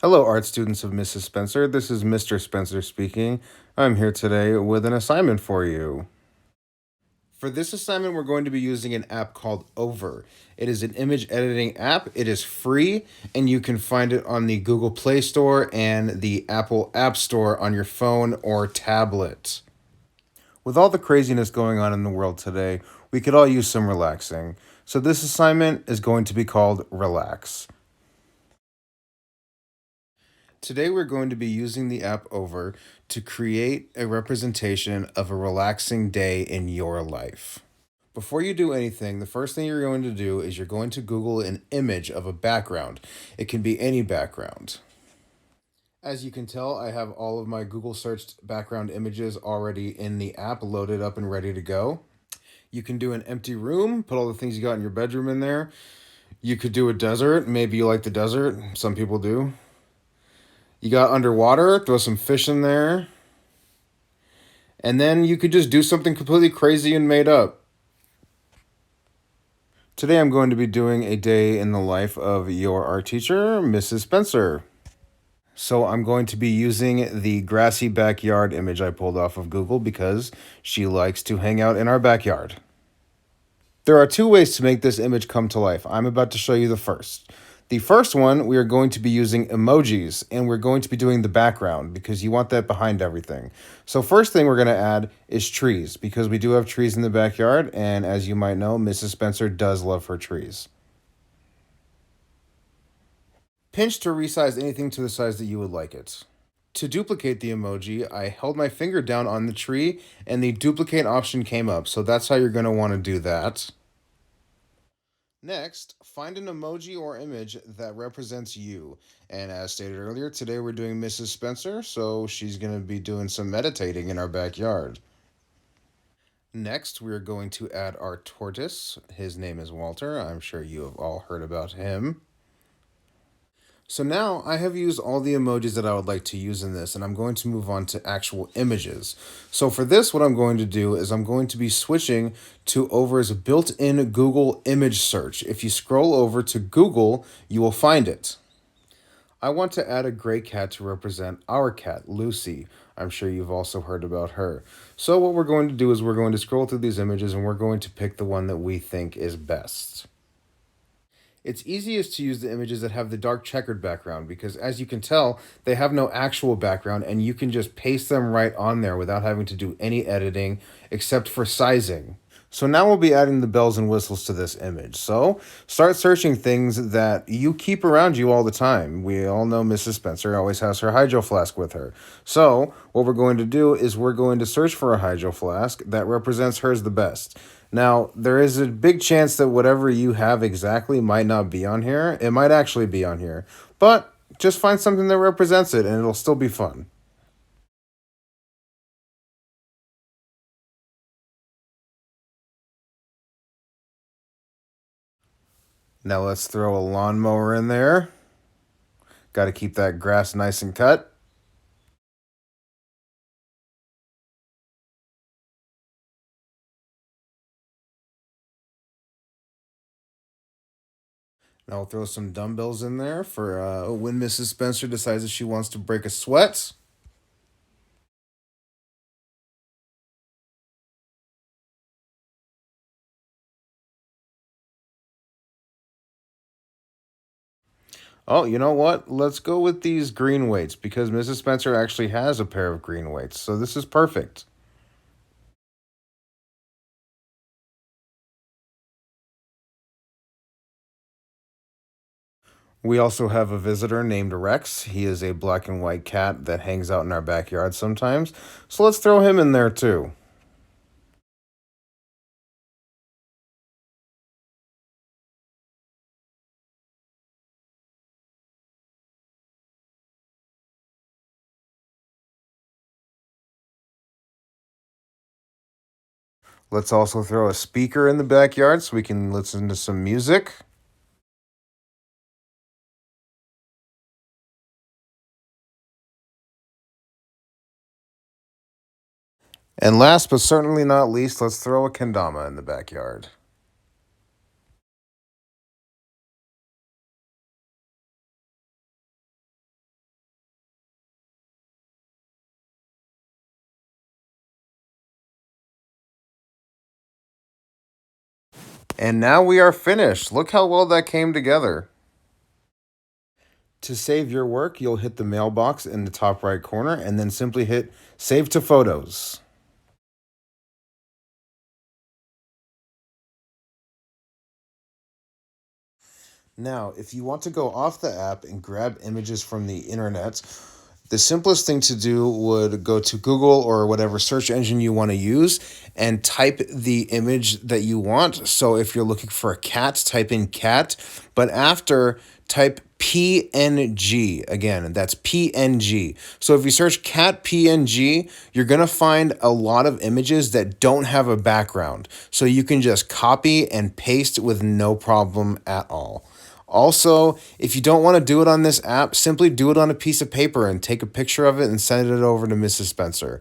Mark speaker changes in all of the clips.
Speaker 1: Hello, art students of Mrs. Spencer. This is Mr. Spencer speaking. I'm here today with an assignment for you. For this assignment, we're going to be using an app called Over. It is an image editing app. It is free, and you can find it on the Google Play Store and the Apple App Store on your phone or tablet. With all the craziness going on in the world today, we could all use some relaxing. So, this assignment is going to be called Relax. Today, we're going to be using the app Over to create a representation of a relaxing day in your life. Before you do anything, the first thing you're going to do is you're going to Google an image of a background. It can be any background. As you can tell, I have all of my Google searched background images already in the app loaded up and ready to go. You can do an empty room, put all the things you got in your bedroom in there. You could do a desert. Maybe you like the desert. Some people do. You got underwater, throw some fish in there. And then you could just do something completely crazy and made up. Today I'm going to be doing a day in the life of your art teacher, Mrs. Spencer. So I'm going to be using the grassy backyard image I pulled off of Google because she likes to hang out in our backyard. There are two ways to make this image come to life. I'm about to show you the first. The first one, we are going to be using emojis, and we're going to be doing the background because you want that behind everything. So first thing we're going to add is trees because we do have trees in the backyard, and as you might know, Mrs. Spencer does love her trees. Pinch to resize anything to the size that you would like it. To duplicate the emoji, I held my finger down on the tree, and the duplicate option came up, so that's how you're going to want to do that. Next, find an emoji or image that represents you. And as stated earlier, today we're doing Mrs. Spencer, so she's going to be doing some meditating in our backyard. Next, we're going to add our tortoise. His name is Walter. I'm sure you have all heard about him. So now I have used all the emojis that I would like to use in this, and I'm going to move on to actual images. So for this, what I'm going to do is I'm going to be switching to Over's built-in Google image search. If you scroll over to Google, you will find it. I want to add a gray cat to represent our cat, Lucy. I'm sure you've also heard about her. So what we're going to do is we're going to scroll through these images and we're going to pick the one that we think is best. It's easiest to use the images that have the dark checkered background because, as you can tell, they have no actual background and you can just paste them right on there without having to do any editing except for sizing. So now we'll be adding the bells and whistles to this image. So start searching things that you keep around you all the time. We all know Mrs. Spencer always has her hydro flask with her. So what we're going to do is we're going to search for a hydro flask that represents hers the best. Now, there is a big chance that whatever you have exactly might not be on here. It might actually be on here. But just find something that represents it and it'll still be fun. Now let's throw a lawnmower in there. Got to keep that grass nice and cut. Now we'll throw some dumbbells in there for when Mrs. Spencer decides that she wants to break a sweat. Oh, you know what? Let's go with these green weights because Mrs. Spencer actually has a pair of green weights. So this is perfect. We also have a visitor named Rex. He is a black and white cat that hangs out in our backyard sometimes. So let's throw him in there too. Let's also throw a speaker in the backyard so we can listen to some music. And last but certainly not least, let's throw a kendama in the backyard. And now we are finished. Look how well that came together. To save your work, you'll hit the mailbox in the top right corner and then simply hit Save to Photos. Now, if you want to go off the app and grab images from the internet, the simplest thing to do would go to Google or whatever search engine you want to use and type the image that you want. So if you're looking for a cat, type in cat, but after type PNG again, that's PNG. So if you search cat PNG, you're going to find a lot of images that don't have a background. So you can just copy and paste with no problem at all. Also, if you don't want to do it on this app, simply do it on a piece of paper and take a picture of it and send it over to Mrs. Spencer.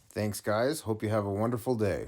Speaker 1: Thanks, guys. Hope you have a wonderful day.